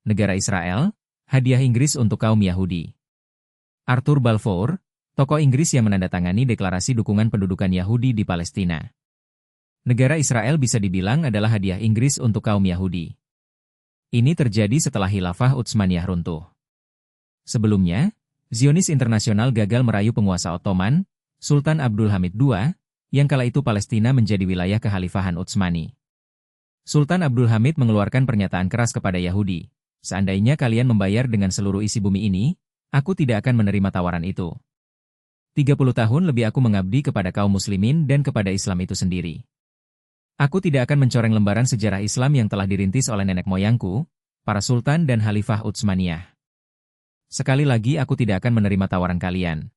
Negara Israel, hadiah Inggris untuk kaum Yahudi. Arthur Balfour, tokoh Inggris yang menandatangani deklarasi dukungan pendudukan Yahudi di Palestina. Negara Israel bisa dibilang adalah hadiah Inggris untuk kaum Yahudi. Ini terjadi setelah Khilafah Utsmaniyah runtuh. Sebelumnya, Zionis Internasional gagal merayu penguasa Ottoman, Sultan Abdul Hamid II, yang kala itu Palestina menjadi wilayah kekhalifahan Utsmani. Sultan Abdul Hamid mengeluarkan pernyataan keras kepada Yahudi, "Seandainya kalian membayar dengan seluruh isi bumi ini, aku tidak akan menerima tawaran itu. 30 tahun lebih aku mengabdi kepada kaum muslimin dan kepada Islam itu sendiri. Aku tidak akan mencoreng lembaran sejarah Islam yang telah dirintis oleh nenek moyangku, para sultan dan khalifah Utsmaniyah. Sekali lagi aku tidak akan menerima tawaran kalian."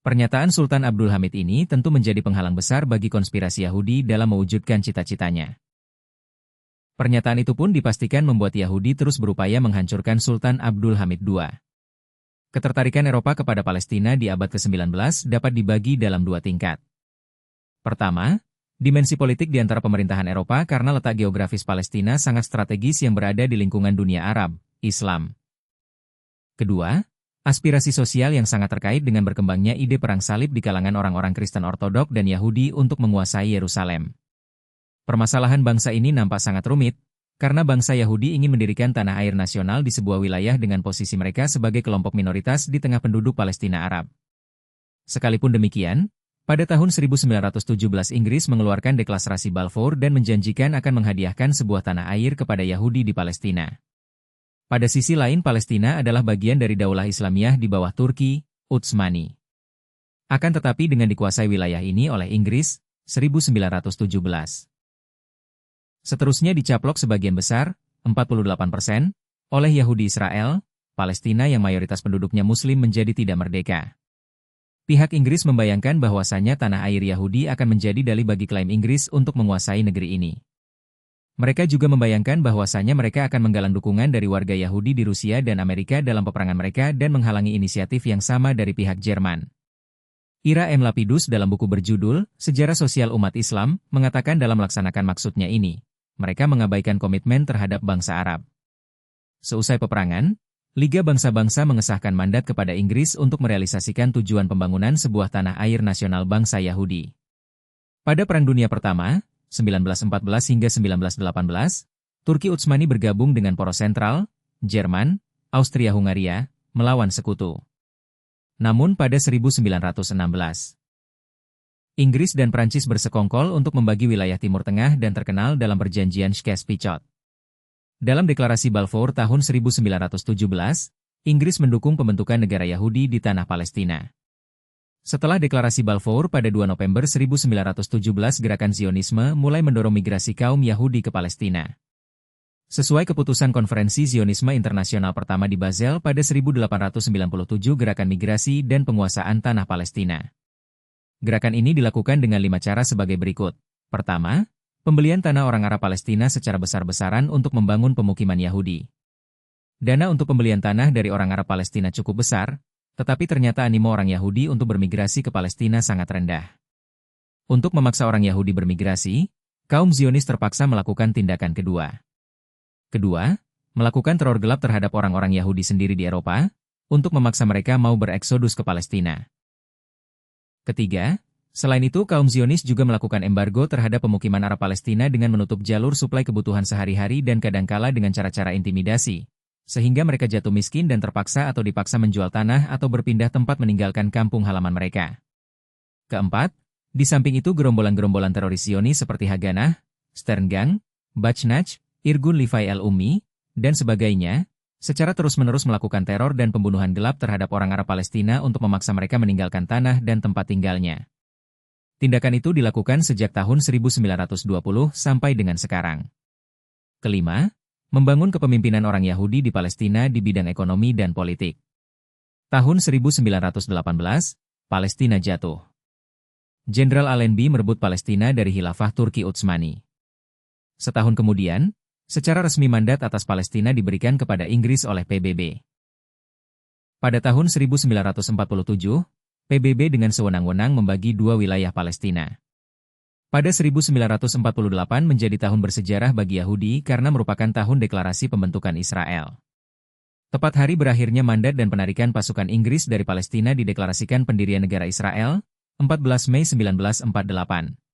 Pernyataan Sultan Abdul Hamid ini tentu menjadi penghalang besar bagi konspirasi Yahudi dalam mewujudkan cita-citanya. Pernyataan itu pun dipastikan membuat Yahudi terus berupaya menghancurkan Sultan Abdul Hamid II. Ketertarikan Eropa kepada Palestina di abad ke-19 dapat dibagi dalam dua tingkat. Pertama, dimensi politik di antara pemerintahan Eropa karena letak geografis Palestina sangat strategis yang berada di lingkungan dunia Arab, Islam. Kedua, aspirasi sosial yang sangat terkait dengan berkembangnya ide perang salib di kalangan orang-orang Kristen Ortodok dan Yahudi untuk menguasai Yerusalem. Permasalahan bangsa ini nampak sangat rumit, karena bangsa Yahudi ingin mendirikan tanah air nasional di sebuah wilayah dengan posisi mereka sebagai kelompok minoritas di tengah penduduk Palestina Arab. Sekalipun demikian, pada tahun 1917 Inggris mengeluarkan deklarasi Balfour dan menjanjikan akan menghadiahkan sebuah tanah air kepada Yahudi di Palestina. Pada sisi lain Palestina adalah bagian dari Daulah Islamiyah di bawah Turki, Utsmani. Akan tetapi dengan dikuasai wilayah ini oleh Inggris, 1917. Seterusnya dicaplok sebagian besar, 48%, oleh Yahudi Israel, Palestina yang mayoritas penduduknya Muslim menjadi tidak merdeka. Pihak Inggris membayangkan bahwasannya tanah air Yahudi akan menjadi dalih bagi klaim Inggris untuk menguasai negeri ini. Mereka juga membayangkan bahwasannya mereka akan menggalang dukungan dari warga Yahudi di Rusia dan Amerika dalam peperangan mereka dan menghalangi inisiatif yang sama dari pihak Jerman. Ira M. Lapidus dalam buku berjudul Sejarah Sosial Umat Islam mengatakan dalam melaksanakan maksudnya ini, mereka mengabaikan komitmen terhadap bangsa Arab. Seusai peperangan, Liga Bangsa-Bangsa mengesahkan mandat kepada Inggris untuk merealisasikan tujuan pembangunan sebuah tanah air nasional bangsa Yahudi. Pada Perang Dunia Pertama, 1914 hingga 1918, Turki Utsmani bergabung dengan poros sentral, Jerman, Austria-Hungaria, melawan sekutu. Namun pada 1916, Inggris dan Prancis bersekongkol untuk membagi wilayah Timur Tengah dan terkenal dalam perjanjian Sykes-Picot. Dalam deklarasi Balfour tahun 1917, Inggris mendukung pembentukan negara Yahudi di tanah Palestina. Setelah deklarasi Balfour pada 2 November 1917 gerakan Zionisme mulai mendorong migrasi kaum Yahudi ke Palestina. Sesuai keputusan Konferensi Zionisme Internasional pertama di Basel pada 1897 gerakan migrasi dan penguasaan tanah Palestina. Gerakan ini dilakukan dengan 5 cara sebagai berikut. Pertama, pembelian tanah orang Arab Palestina secara besar-besaran untuk membangun pemukiman Yahudi. Dana untuk pembelian tanah dari orang Arab Palestina cukup besar, tetapi ternyata animo orang Yahudi untuk bermigrasi ke Palestina sangat rendah. Untuk memaksa orang Yahudi bermigrasi, kaum Zionis terpaksa melakukan tindakan kedua. Kedua, melakukan teror gelap terhadap orang-orang Yahudi sendiri di Eropa, untuk memaksa mereka mau bereksodus ke Palestina. Ketiga, selain itu kaum Zionis juga melakukan embargo terhadap pemukiman Arab Palestina dengan menutup jalur suplai kebutuhan sehari-hari dan kadangkala dengan cara-cara intimidasi, sehingga mereka jatuh miskin dan terpaksa atau dipaksa menjual tanah atau berpindah tempat meninggalkan kampung halaman mereka. Keempat, di samping itu gerombolan-gerombolan teroris Zionis seperti Haganah, Sterngang, Bachnach, Irgun Livai El-Ummi, dan sebagainya, secara terus-menerus melakukan teror dan pembunuhan gelap terhadap orang Arab Palestina untuk memaksa mereka meninggalkan tanah dan tempat tinggalnya. Tindakan itu dilakukan sejak tahun 1920 sampai dengan sekarang. Kelima, membangun kepemimpinan orang Yahudi di Palestina di bidang ekonomi dan politik. Tahun 1918, Palestina jatuh. Jenderal Allenby merebut Palestina dari Khilafah Turki Utsmani. Setahun kemudian, secara resmi mandat atas Palestina diberikan kepada Inggris oleh PBB. Pada tahun 1947, PBB dengan sewenang-wenang membagi dua wilayah Palestina. Pada 1948 menjadi tahun bersejarah bagi Yahudi karena merupakan tahun deklarasi pembentukan Israel. Tepat hari berakhirnya mandat dan penarikan pasukan Inggris dari Palestina dideklarasikan pendirian negara Israel, 14 Mei 1948.